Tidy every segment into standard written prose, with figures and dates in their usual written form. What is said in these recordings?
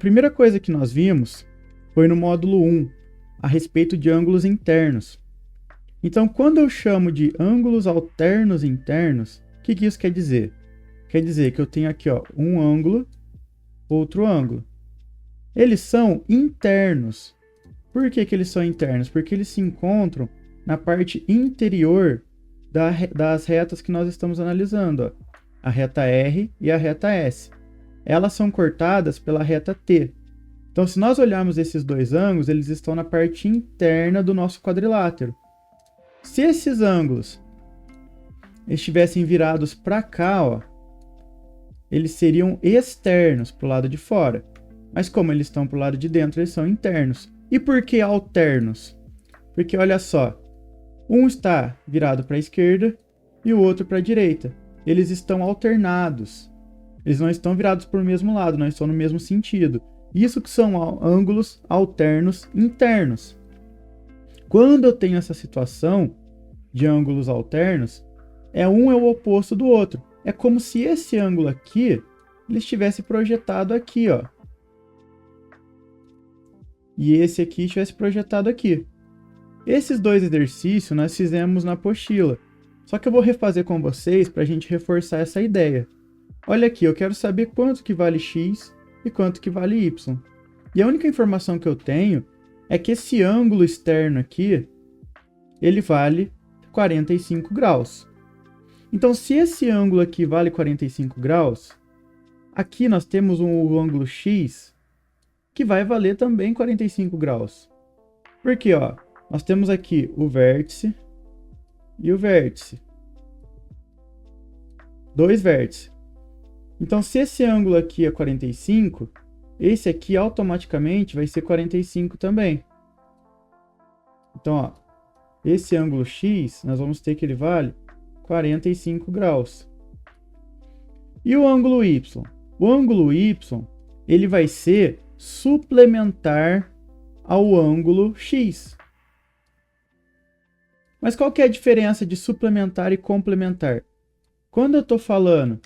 primeira coisa que nós vimos foi no módulo 1, a respeito de ângulos internos. Então, quando eu chamo de ângulos alternos internos, o que isso quer dizer? Quer dizer que eu tenho aqui um ângulo, outro ângulo. Eles são internos. Por que eles são internos? Porque eles se encontram na parte interior das retas que nós estamos analisando. A reta R e a reta S. Elas são cortadas pela reta T. Então, se nós olharmos esses dois ângulos, eles estão na parte interna do nosso quadrilátero. Se esses ângulos estivessem virados para cá, eles seriam externos, para o lado de fora. Mas como eles estão para o lado de dentro, eles são internos. E por que alternos? Porque olha só, um está virado para a esquerda e o outro para a direita. Eles estão alternados. Eles não estão virados para o mesmo lado, não estão no mesmo sentido. Isso que são ângulos alternos internos. Quando eu tenho essa situação de ângulos alternos, um é o oposto do outro. É como se esse ângulo aqui ele estivesse projetado aqui, e esse aqui estivesse projetado aqui. Esses dois exercícios nós fizemos na apostila. Só que eu vou refazer com vocês para a gente reforçar essa ideia. Olha aqui, eu quero saber quanto que vale x e quanto que vale y. E a única informação que eu tenho é que esse ângulo externo aqui, ele vale 45 graus. Então, se esse ângulo aqui vale 45 graus, aqui nós temos um ângulo x que vai valer também 45 graus. Porque, nós temos aqui o vértice e o vértice. Dois vértices. Então, se esse ângulo aqui é 45, esse aqui automaticamente vai ser 45 também. Então, esse ângulo x, nós vamos ter que ele vale 45 graus. E o ângulo y? O ângulo y, ele vai ser suplementar ao ângulo x. Mas qual que é a diferença de suplementar e complementar? Quando eu estou falando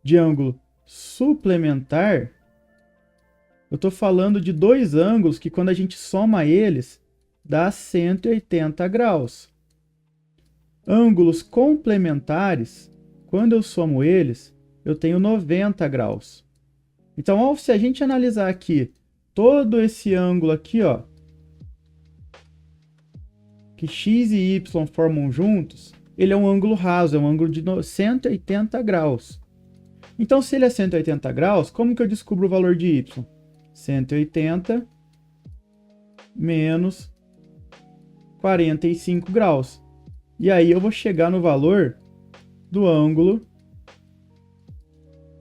de ângulo suplementar, eu estou falando de dois ângulos que quando a gente soma eles, dá 180 graus. Ângulos complementares, quando eu somo eles, eu tenho 90 graus. Então, se a gente analisar aqui todo esse ângulo aqui, que x e y formam juntos, ele é um ângulo raso, é um ângulo de 180 graus. Então, se ele é 180 graus, como que eu descubro o valor de y? 180 menos 45 graus. E aí eu vou chegar no valor do ângulo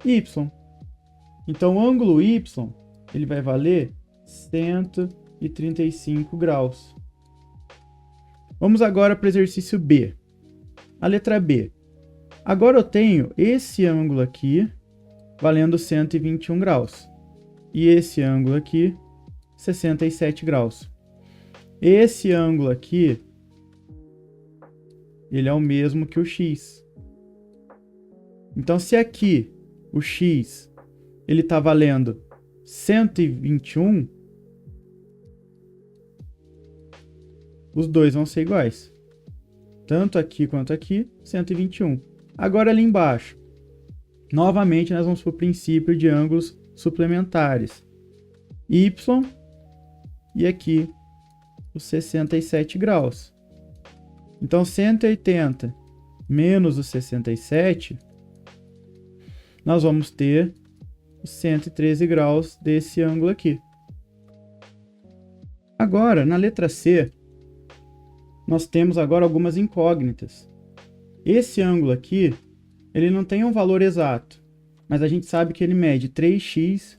y. Então, o ângulo y, ele vai valer 135 graus. Vamos agora para o exercício B. A letra B. Agora eu tenho esse ângulo aqui valendo 121 graus. E esse ângulo aqui, 67 graus. Esse ângulo aqui, ele é o mesmo que o x. Então, se aqui o x ele está valendo 121, os dois vão ser iguais. Tanto aqui quanto aqui, 121. Agora ali embaixo, novamente nós vamos para o princípio de ângulos suplementares. Y e aqui os 67 graus. Então 180 menos os 67, nós vamos ter os 113 graus desse ângulo aqui. Agora, na letra C, nós temos agora algumas incógnitas. Esse ângulo aqui, ele não tem um valor exato, mas a gente sabe que ele mede 3x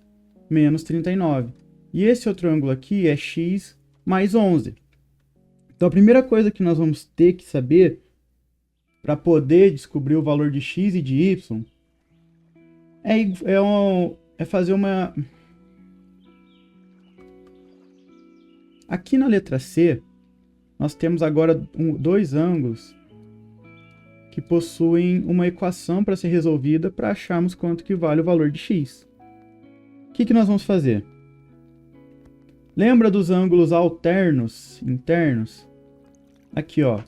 menos 39. E esse outro ângulo aqui é x mais 11. Então, a primeira coisa que nós vamos ter que saber para poder descobrir o valor de x e de y é fazer uma... Aqui na letra C, nós temos agora dois ângulos que possuem uma equação para ser resolvida para acharmos quanto que vale o valor de x. O que nós vamos fazer? Lembra dos ângulos alternos internos? Aqui, ó.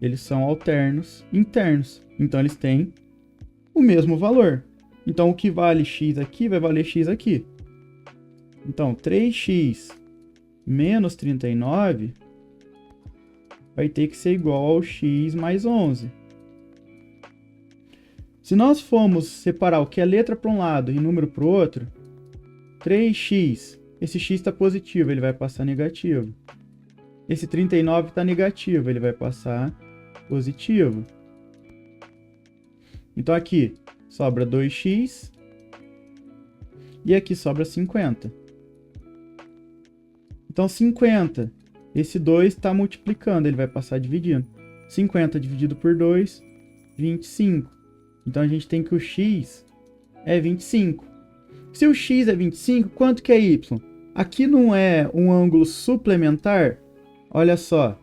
Eles são alternos internos. Então, eles têm o mesmo valor. Então, o que vale x aqui vai valer x aqui. Então, 3x menos 39 vai ter que ser igual ao x mais 11. Se nós formos separar o que é letra para um lado e número para o outro, 3x, esse x está positivo, ele vai passar negativo. Esse 39 está negativo, ele vai passar positivo. Então aqui sobra 2x e aqui sobra 50. Então 50, esse 2 está multiplicando, ele vai passar dividindo. 50 dividido por 2, 25. Então a gente tem que o x é 25. Se o x é 25, quanto que é y? Aqui não é um ângulo suplementar? Olha só.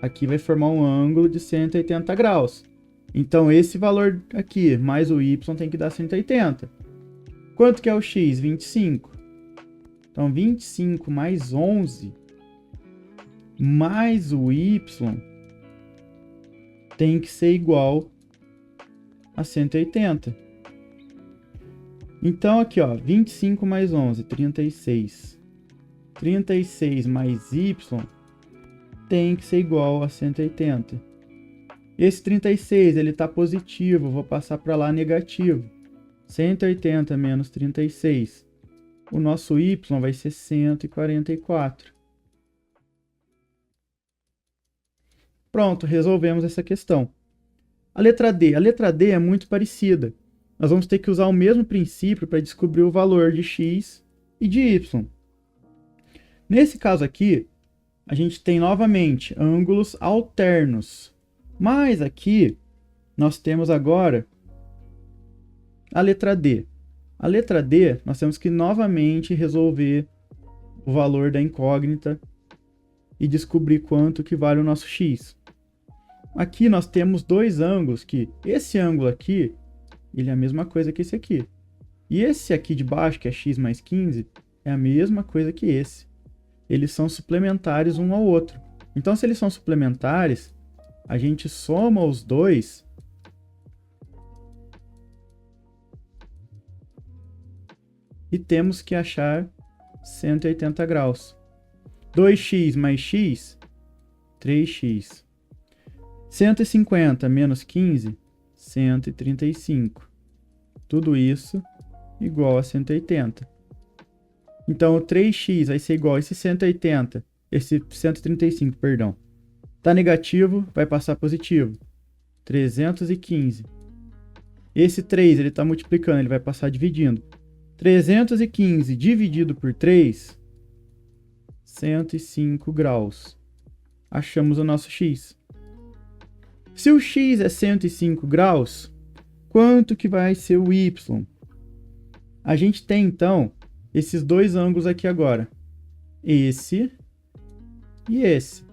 Aqui vai formar um ângulo de 180 graus. Então esse valor aqui mais o y tem que dar 180. Quanto que é o x? 25. Então 25 mais 11 mais o y tem que ser igual a 180. Então aqui, ó, 25 mais 11, 36. 36 mais y tem que ser igual a 180. Esse 36, ele está positivo, vou passar para lá negativo. 180 menos 36. O nosso y vai ser 144. Pronto, resolvemos essa questão. A letra D. A letra D é muito parecida. Nós vamos ter que usar o mesmo princípio para descobrir o valor de x e de y. Nesse caso aqui, a gente tem novamente ângulos alternos. Mas aqui, nós temos agora a letra D. A letra D, nós temos que novamente resolver o valor da incógnita e descobrir quanto que vale o nosso x. Aqui nós temos dois ângulos que esse ângulo aqui, ele é a mesma coisa que esse aqui. E esse aqui de baixo, que é x mais 15, é a mesma coisa que esse. Eles são suplementares um ao outro. Então, se eles são suplementares, a gente soma os dois e temos que achar 180 graus. 2x mais x, 3x. 150 menos 15, 135. Tudo isso igual a 180. Então, o 3x vai ser igual a esse 180, esse 135, perdão. Está negativo, vai passar positivo. 315. Esse 3, ele está multiplicando, ele vai passar dividindo. 315 dividido por 3, 105 graus. Achamos o nosso x. Se o x é 105 graus, quanto que vai ser o y? A gente tem, então, esses dois ângulos aqui agora. Esse e esse.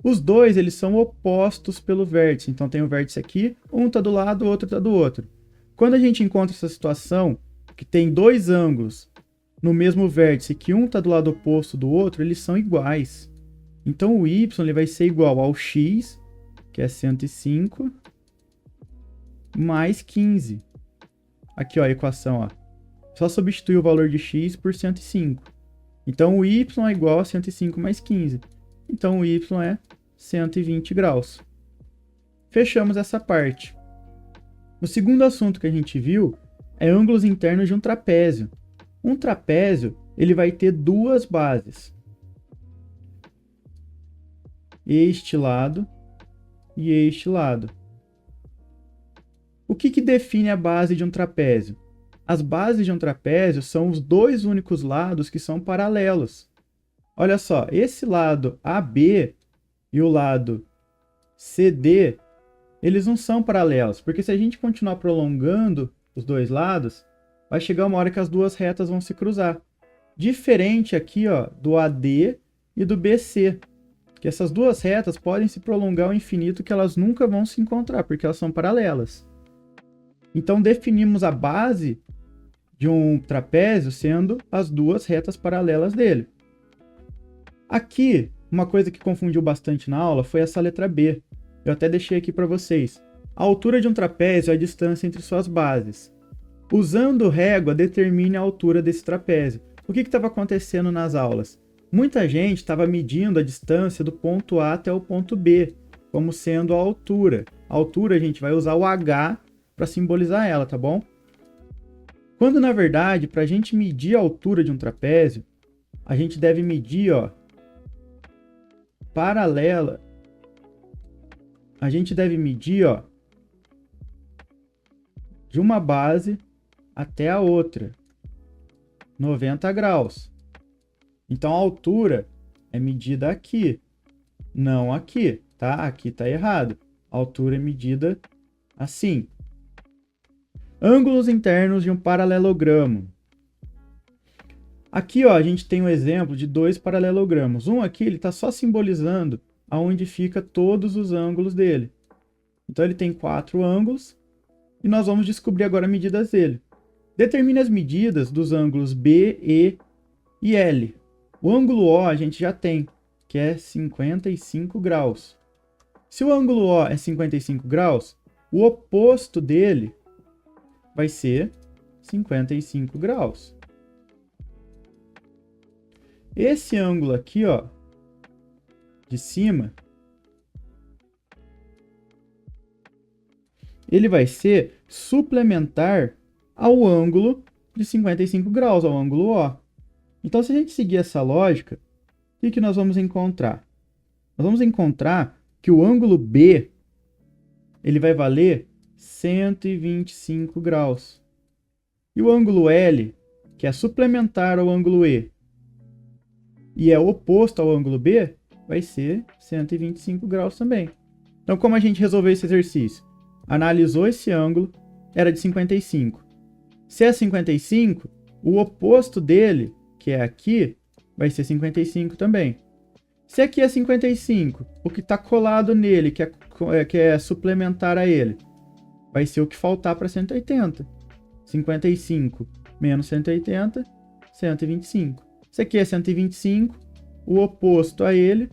Os dois, eles são opostos pelo vértice. Então, tem o vértice aqui, um está do lado, o outro está do outro. Quando a gente encontra essa situação, que tem dois ângulos no mesmo vértice, que um está do lado oposto do outro, eles são iguais. Então, o y ele vai ser igual ao x, que é 105, mais 15. Aqui, ó, a equação, ó. Só substituir o valor de x por 105. Então, o y é igual a 105 mais 15. Então, o y é 120 graus. Fechamos essa parte. O segundo assunto que a gente viu é ângulos internos de um trapézio. Um trapézio, ele vai ter duas bases. Este lado e este lado. O que define a base de um trapézio? As bases de um trapézio são os dois únicos lados que são paralelos. Olha só, esse lado AB e o lado CD, eles não são paralelos, porque se a gente continuar prolongando os dois lados, vai chegar uma hora que as duas retas vão se cruzar. Diferente aqui, ó, do AD e do BC, que essas duas retas podem se prolongar ao infinito, que elas nunca vão se encontrar, porque elas são paralelas. Então, definimos a base de um trapézio sendo as duas retas paralelas dele. Aqui, uma coisa que confundiu bastante na aula foi essa letra B. Eu até deixei aqui para vocês. A altura de um trapézio é a distância entre suas bases. Usando régua, determine a altura desse trapézio. O que estava acontecendo nas aulas? Muita gente estava medindo a distância do ponto A até o ponto B, como sendo a altura. A altura a gente vai usar o H para simbolizar ela, tá bom? Quando, na verdade, para a gente medir a altura de um trapézio, a gente deve medir, paralela. A gente deve medir, de uma base até a outra, 90 graus. Então a altura é medida aqui, não aqui, tá? Aqui tá errado. A altura é medida assim. Ângulos internos de um paralelogramo. Aqui, a gente tem um exemplo de dois paralelogramos. Um aqui, ele está só simbolizando aonde fica todos os ângulos dele. Então ele tem 4 ângulos e nós vamos descobrir agora as medidas dele. Determine as medidas dos ângulos B, E e L. O ângulo O a gente já tem, que é 55 graus. Se o ângulo O é 55 graus, o oposto dele vai ser 55 graus. Esse ângulo aqui, de cima, ele vai ser suplementar ao ângulo de 55 graus, ao ângulo O. Então, se a gente seguir essa lógica, o que nós vamos encontrar? Nós vamos encontrar que o ângulo B, ele vai valer 125 graus. E o ângulo L, que é suplementar ao ângulo E, e é oposto ao ângulo B, vai ser 125 graus também. Então, como a gente resolveu esse exercício? Analisou esse ângulo, era de 55. Se é 55, o oposto dele, que é aqui, vai ser 55 também. Se aqui é 55, o que está colado nele, que é suplementar a ele, vai ser o que faltar para 180. 55 menos 180, 125. Se aqui é 125, o oposto a ele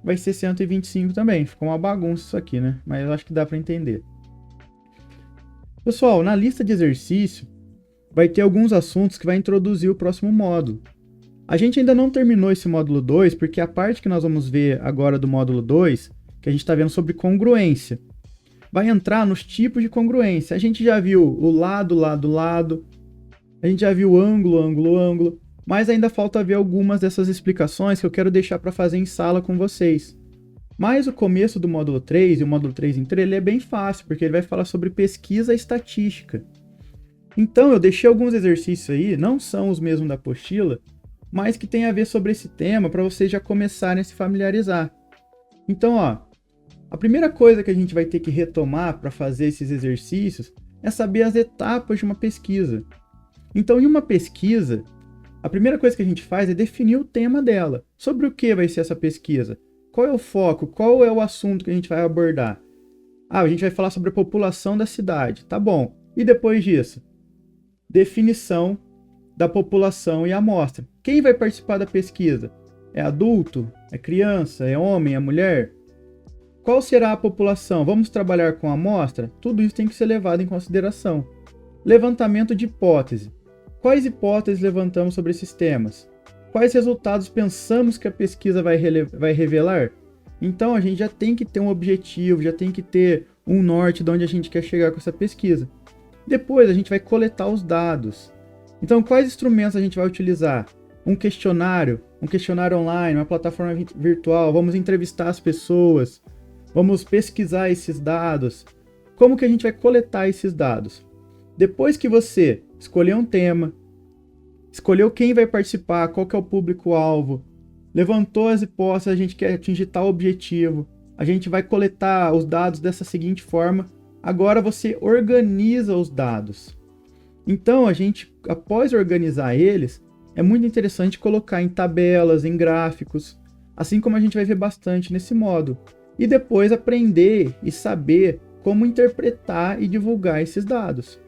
vai ser 125 também. Ficou uma bagunça isso aqui, né? Mas eu acho que dá para entender. Pessoal, na lista de exercício, vai ter alguns assuntos que vai introduzir o próximo módulo. A gente ainda não terminou esse módulo 2, porque a parte que nós vamos ver agora do módulo 2, que a gente está vendo sobre congruência, vai entrar nos tipos de congruência. A gente já viu o lado, lado, lado, a gente já viu ângulo, ângulo, ângulo, mas ainda falta ver algumas dessas explicações que eu quero deixar para fazer em sala com vocês. Mas o começo do módulo 3 e o módulo 3 inteiro, ele é bem fácil, porque ele vai falar sobre pesquisa estatística. Então eu deixei alguns exercícios aí, não são os mesmos da apostila, mas que tem a ver sobre esse tema para vocês já começarem a se familiarizar. Então, a primeira coisa que a gente vai ter que retomar para fazer esses exercícios é saber as etapas de uma pesquisa. Então, em uma pesquisa, a primeira coisa que a gente faz é definir o tema dela. Sobre o que vai ser essa pesquisa? Qual é o foco? Qual é o assunto que a gente vai abordar? A gente vai falar sobre a população da cidade. Tá bom. E depois disso? Definição da população e amostra. Quem vai participar da pesquisa? É adulto? É criança? É homem? É mulher? Qual será a população? Vamos trabalhar com amostra? Tudo isso tem que ser levado em consideração. Levantamento de hipótese. Quais hipóteses levantamos sobre esses temas? Quais resultados pensamos que a pesquisa vai revelar? Então a gente já tem que ter um objetivo, já tem que ter um norte de onde a gente quer chegar com essa pesquisa. Depois a gente vai coletar os dados. Então quais instrumentos a gente vai utilizar? Um questionário online, uma plataforma virtual, vamos entrevistar as pessoas, vamos pesquisar esses dados. Como que a gente vai coletar esses dados? Depois que você escolheu um tema, escolheu quem vai participar, qual que é o público-alvo, levantou as hipóteses, a gente quer atingir tal objetivo, a gente vai coletar os dados dessa seguinte forma, agora você organiza os dados. Então, a gente, após organizar eles, é muito interessante colocar em tabelas, em gráficos, assim como a gente vai ver bastante nesse módulo. E depois aprender e saber como interpretar e divulgar esses dados.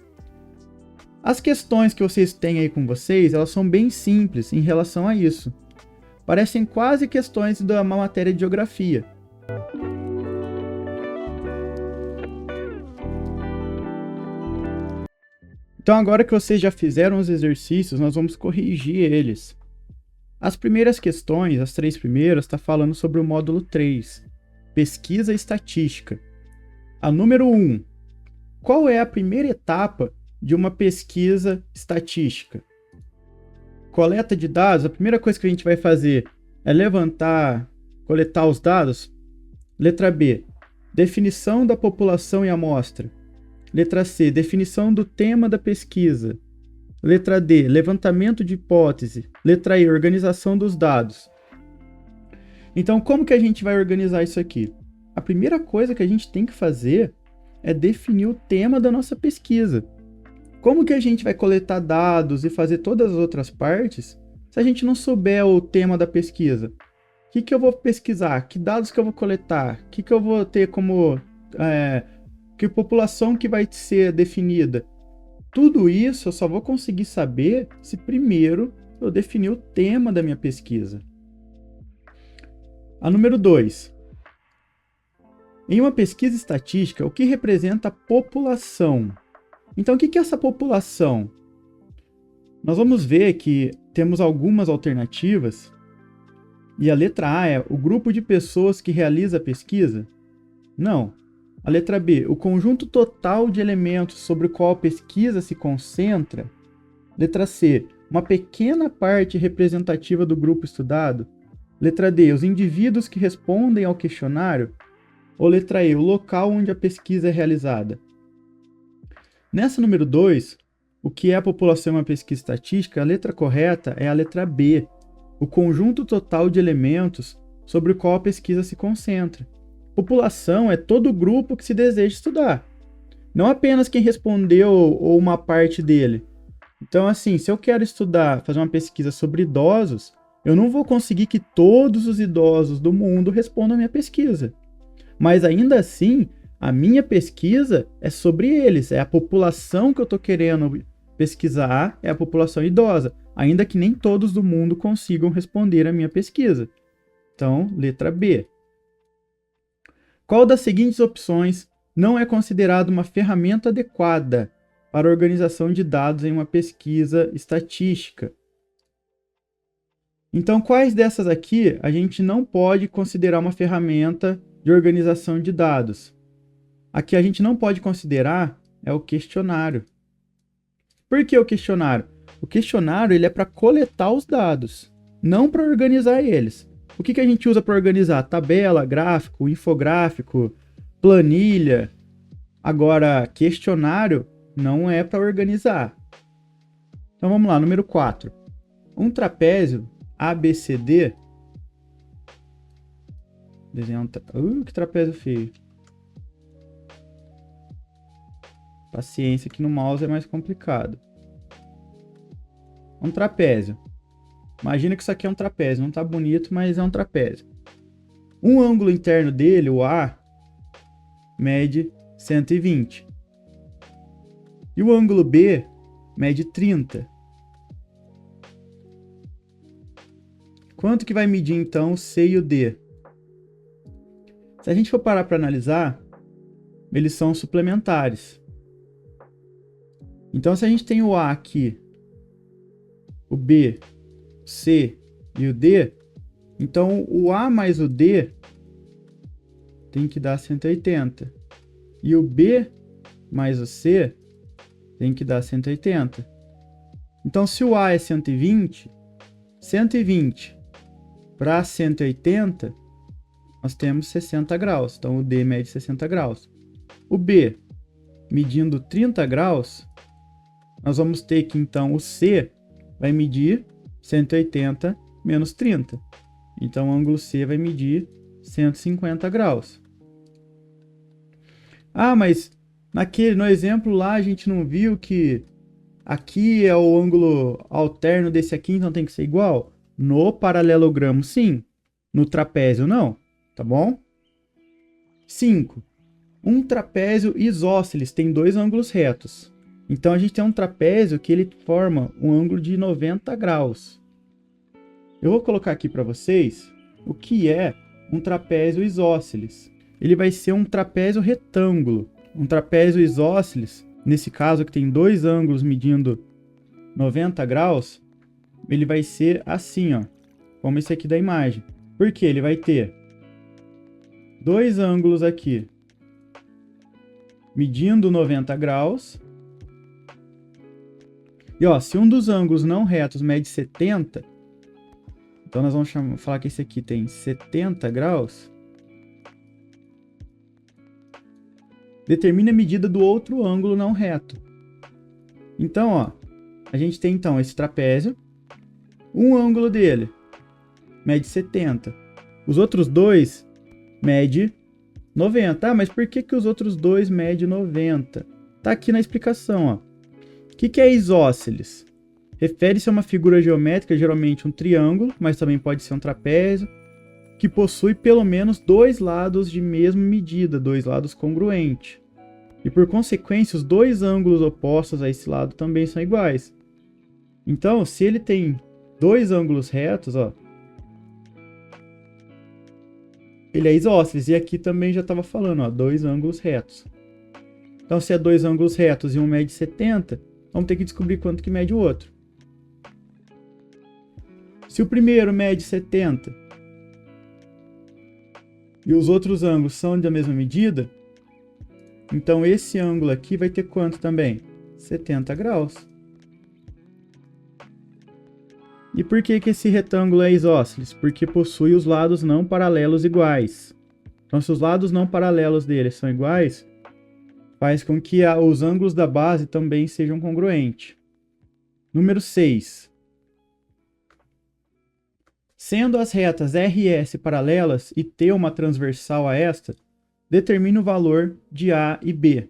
As questões que vocês têm aí com vocês, elas são bem simples em relação a isso. Parecem quase questões de uma matéria de geografia. Então agora que vocês já fizeram os exercícios, nós vamos corrigir eles. As primeiras questões, as 3 primeiras, está falando sobre o módulo 3, pesquisa estatística. A número 1, qual é a primeira etapa de uma pesquisa estatística? Coleta de dados, a primeira coisa que a gente vai fazer é coletar os dados. Letra B, definição da população e amostra. Letra C, definição do tema da pesquisa. Letra D, levantamento de hipótese. Letra E, organização dos dados. Então, como que a gente vai organizar isso aqui? A primeira coisa que a gente tem que fazer é definir o tema da nossa pesquisa. Como que a gente vai coletar dados e fazer todas as outras partes se a gente não souber o tema da pesquisa? O que eu vou pesquisar? Que dados que eu vou coletar? O que eu vou ter como... que população que vai ser definida? Tudo isso eu só vou conseguir saber se primeiro eu definir o tema da minha pesquisa. A número 2. Em uma pesquisa estatística, o que representa a população? Então, o que é essa população? Nós vamos ver que temos algumas alternativas. E a letra A é o grupo de pessoas que realiza a pesquisa? Não. A letra B, o conjunto total de elementos sobre o qual a pesquisa se concentra? Letra C, uma pequena parte representativa do grupo estudado? Letra D, os indivíduos que respondem ao questionário? Ou letra E, o local onde a pesquisa é realizada? Nessa número 2, o que é a população em uma pesquisa estatística, a letra correta é a letra B, o conjunto total de elementos sobre o qual a pesquisa se concentra. População é todo o grupo que se deseja estudar, não apenas quem respondeu ou uma parte dele. Então, assim, se eu quero fazer uma pesquisa sobre idosos, eu não vou conseguir que todos os idosos do mundo respondam a minha pesquisa. Mas ainda assim, a minha pesquisa é sobre eles, é a população que eu estou querendo pesquisar, é a população idosa, ainda que nem todos do mundo consigam responder a minha pesquisa. Então, letra B. Qual das seguintes opções não é considerada uma ferramenta adequada para a organização de dados em uma pesquisa estatística? Então, quais dessas aqui a gente não pode considerar uma ferramenta de organização de dados? A que a gente não pode considerar é o questionário. Por que o questionário? O questionário ele é para coletar os dados, não para organizar eles. O que a gente usa para organizar? Tabela, gráfico, infográfico, planilha. Agora, questionário não é para organizar. Então vamos lá, número 4. Um trapézio ABCD. Desenhar que trapézio feio. Paciência, que no mouse é mais complicado. Um trapézio. Imagina que isso aqui é um trapézio. Não está bonito, mas é um trapézio. Um ângulo interno dele, o A, mede 120. E o ângulo B mede 30. Quanto que vai medir, então, o C e o D? Se a gente for parar para analisar, eles são suplementares. Então, se a gente tem o A aqui, o B, o C e o D, então o A mais o D tem que dar 180. E o B mais o C tem que dar 180. Então, se o A é 120, 120 para 180, nós temos 60 graus. Então, o D mede 60 graus. O B, medindo 30 graus, nós vamos ter que, então, o C vai medir 180 menos 30. Então, o ângulo C vai medir 150 graus. Ah, mas no exemplo lá a gente não viu que aqui é o ângulo alterno desse aqui, então tem que ser igual? No paralelogramo, sim. No trapézio, não. Tá bom? 5. Um trapézio isósceles tem dois ângulos retos. Então, a gente tem um trapézio que ele forma um ângulo de 90 graus. Eu vou colocar aqui para vocês o que é um trapézio isósceles. Ele vai ser um trapézio retângulo. Um trapézio isósceles, nesse caso que tem dois ângulos medindo 90 graus, ele vai ser assim, ó, como esse aqui da imagem. Por quê? Ele vai ter dois ângulos aqui medindo 90 graus. E ó, se um dos ângulos não retos mede 70, então nós vamos falar que esse aqui tem 70 graus. Determine a medida do outro ângulo não reto. Então, ó, a gente tem então esse trapézio. Um ângulo dele mede 70. Os outros dois mede 90. Ah, mas por que os outros dois medem 90? Tá aqui na explicação, ó. O que é isósceles? Refere-se a uma figura geométrica, geralmente um triângulo, mas também pode ser um trapézio, que possui pelo menos dois lados de mesma medida, dois lados congruentes. E por consequência, os dois ângulos opostos a esse lado também são iguais. Então, se ele tem dois ângulos retos, ó, ele é isósceles. E aqui também já estava falando, ó, dois ângulos retos. Então, se é dois ângulos retos e um mede 70, vamos ter que descobrir quanto que mede o outro. Se o primeiro mede 70 e os outros ângulos são da mesma medida, então esse ângulo aqui vai ter quanto também? 70 graus. E por que esse retângulo é isósceles? Porque possui os lados não paralelos iguais. Então, se os lados não paralelos dele são iguais, faz com que os ângulos da base também sejam congruentes. Número 6. Sendo as retas R e S paralelas e T uma transversal a esta, determine o valor de A e B.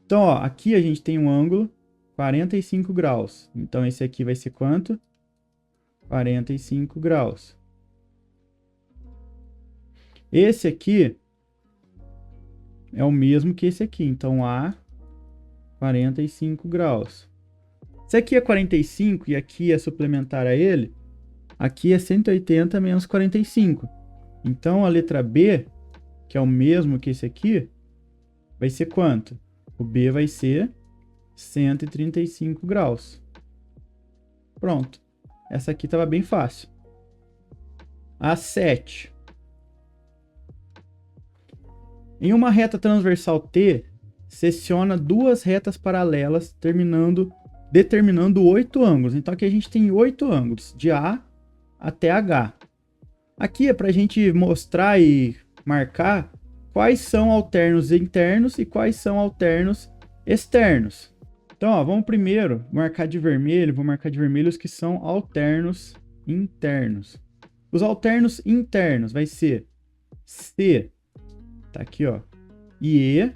Então, ó, aqui a gente tem um ângulo 45 graus. Então, esse aqui vai ser quanto? 45 graus. Esse aqui é o mesmo que esse aqui. Então, A, 45 graus. Se aqui é 45 e aqui é suplementar a ele, aqui é 180 menos 45. Então, a letra B, que é o mesmo que esse aqui, vai ser quanto? O B vai ser 135 graus. Pronto. Essa aqui estava bem fácil. A 7. Em uma reta transversal T, secciona duas retas paralelas, determinando 8 ângulos. Então aqui a gente tem 8 ângulos, de A até H. Aqui é para a gente mostrar e marcar quais são alternos internos e quais são alternos externos. Então, ó, vamos primeiro marcar de vermelho, vou marcar de vermelho os que são alternos internos. Os alternos internos vai ser C, tá aqui, ó, e E.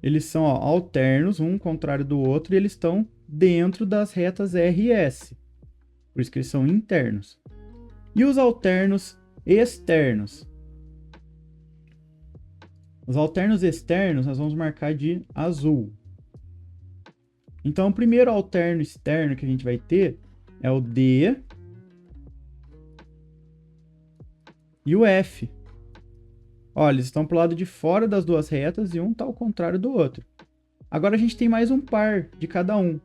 Eles são, ó, alternos, um contrário do outro, e eles estão dentro das retas R e S. Por isso que eles são internos. E os alternos externos? Os alternos externos nós vamos marcar de azul. Então, o primeiro alterno externo que a gente vai ter é o D e o F. Olha, eles estão para o lado de fora das duas retas e um está ao contrário do outro. Agora a gente tem mais um par de cada um.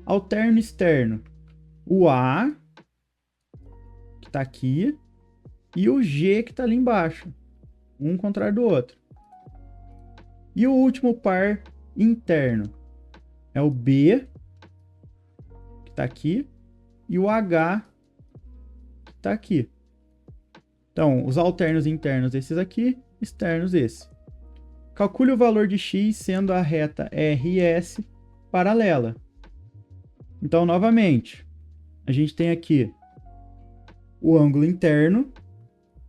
Alterno externo, o A, que está aqui, e o G, que está ali embaixo. Um contrário do outro. E o último par interno é o B, que está aqui, e o H, que está aqui. Então, os alternos internos esses aqui, externos esse. Calcule o valor de x sendo a reta R e S paralela. Então, novamente, a gente tem aqui o ângulo interno,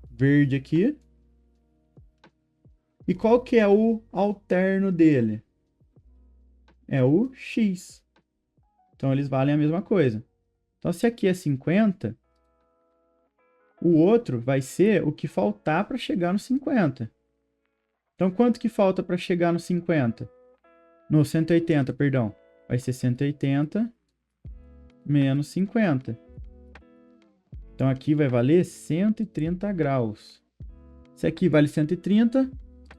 verde aqui. E qual que é o alterno dele? É o x. Então, eles valem a mesma coisa. Então, se aqui é 50, o outro vai ser o que faltar para chegar no 50. Então, quanto que falta para chegar no 50? No 180, perdão. Vai ser 180 menos 50. Então aqui vai valer 130 graus. Se aqui vale 130,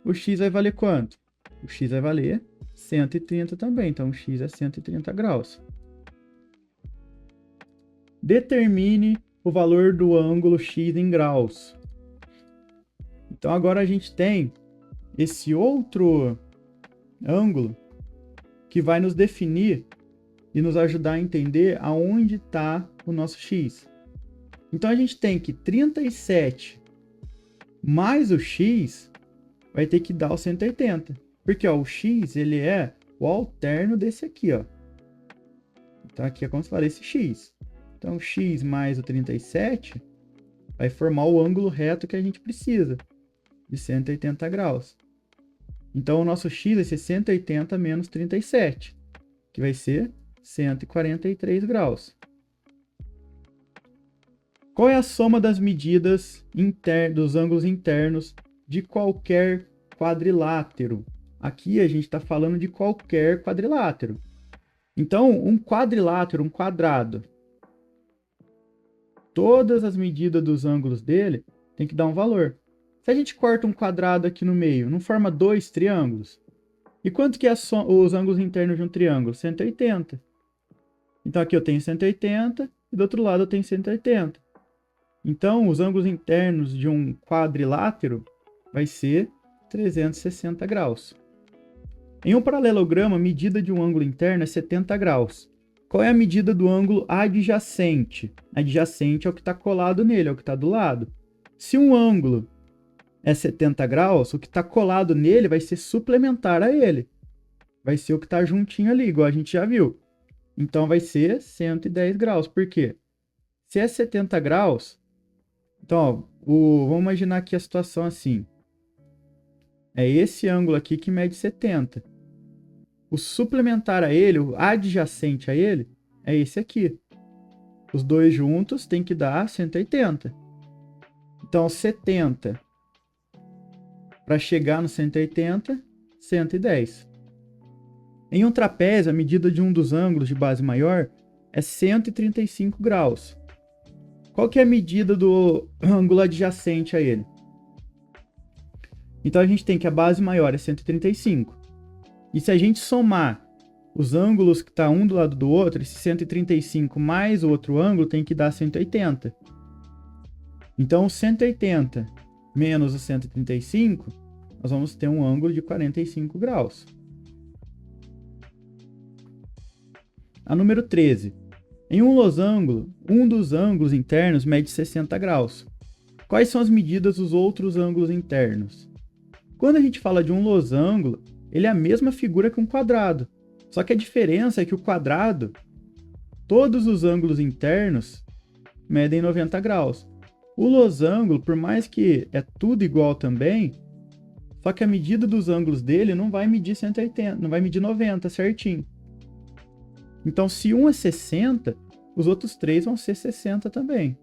o x vai valer quanto? O x vai valer 130 também. Então o x é 130 graus. Determine o valor do ângulo x em graus. Então agora a gente tem esse outro ângulo que vai nos definir e nos ajudar a entender aonde está o nosso x. Então a gente tem que 37 mais o x vai ter que dar o 180. Porque ó, o x ele é o alterno desse aqui. Ó. Então aqui é como se fosse esse x. Então o x mais o 37 vai formar o ângulo reto que a gente precisa, de 180 graus. Então o nosso x vai ser 180 menos 37, que vai ser 143 graus. Qual é a soma das medidas dos ângulos internos de qualquer quadrilátero? Aqui a gente está falando de qualquer quadrilátero. Então, um quadrilátero, um quadrado, todas as medidas dos ângulos dele tem que dar um valor. Se a gente corta um quadrado aqui no meio, não forma dois triângulos? E quanto que é os ângulos internos de um triângulo? 180. Então aqui eu tenho 180 e do outro lado eu tenho 180. Então os ângulos internos de um quadrilátero vai ser 360 graus. Em um paralelogramo, a medida de um ângulo interno é 70 graus. Qual é a medida do ângulo adjacente? Adjacente é o que está colado nele, é o que está do lado. Se um ângulo é 70 graus, o que está colado nele vai ser suplementar a ele. Vai ser o que está juntinho ali, igual a gente já viu. Então vai ser 110 graus. Por quê? Se é 70 graus, então, ó, vamos imaginar aqui a situação assim. É esse ângulo aqui que mede 70. O suplementar a ele, o adjacente a ele, é esse aqui. Os dois juntos tem que dar 180. Então, 70 para chegar no 180, 110. Em um trapézio, a medida de um dos ângulos de base maior é 135 graus. Qual que é a medida do ângulo adjacente a ele? Então a gente tem que a base maior é 135. E se a gente somar os ângulos que estão um do lado do outro, esse 135 mais o outro ângulo tem que dar 180. Então o 180 menos o 135, nós vamos ter um ângulo de 45 graus. A número 13. Em um losango, um dos ângulos internos mede 60 graus. Quais são as medidas dos outros ângulos internos? Quando a gente fala de um losango, ele é a mesma figura que um quadrado. Só que a diferença é que o quadrado, todos os ângulos internos medem 90 graus. O losango, por mais que é tudo igual também, só que a medida dos ângulos dele não vai medir 180, não vai medir 90 certinho. Então, se um é 60, os outros três vão ser 60 também.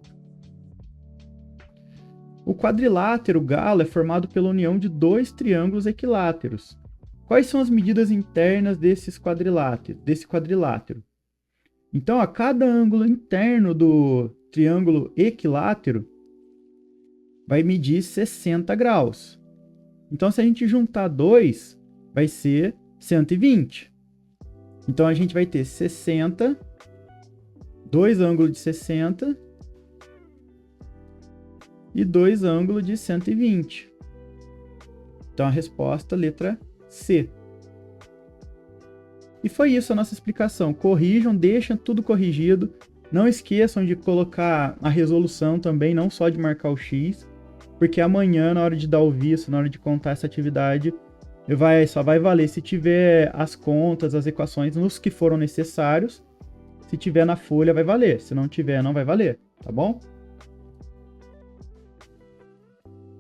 O quadrilátero galo é formado pela união de dois triângulos equiláteros. Quais são as medidas internas desse quadrilátero? Então, a cada ângulo interno do triângulo equilátero vai medir 60 graus. Então, se a gente juntar dois, vai ser 120. Então, a gente vai ter 60, dois ângulos de 60 e dois ângulos de 120. Então, a resposta, letra C. E foi isso a nossa explicação. Corrijam, deixem tudo corrigido. Não esqueçam de colocar a resolução também, não só de marcar o X, porque amanhã, na hora de dar o visto, na hora de contar essa atividade, só vai valer se tiver as contas, as equações nos que foram necessários. Se tiver na folha, vai valer. Se não tiver, não vai valer, tá bom?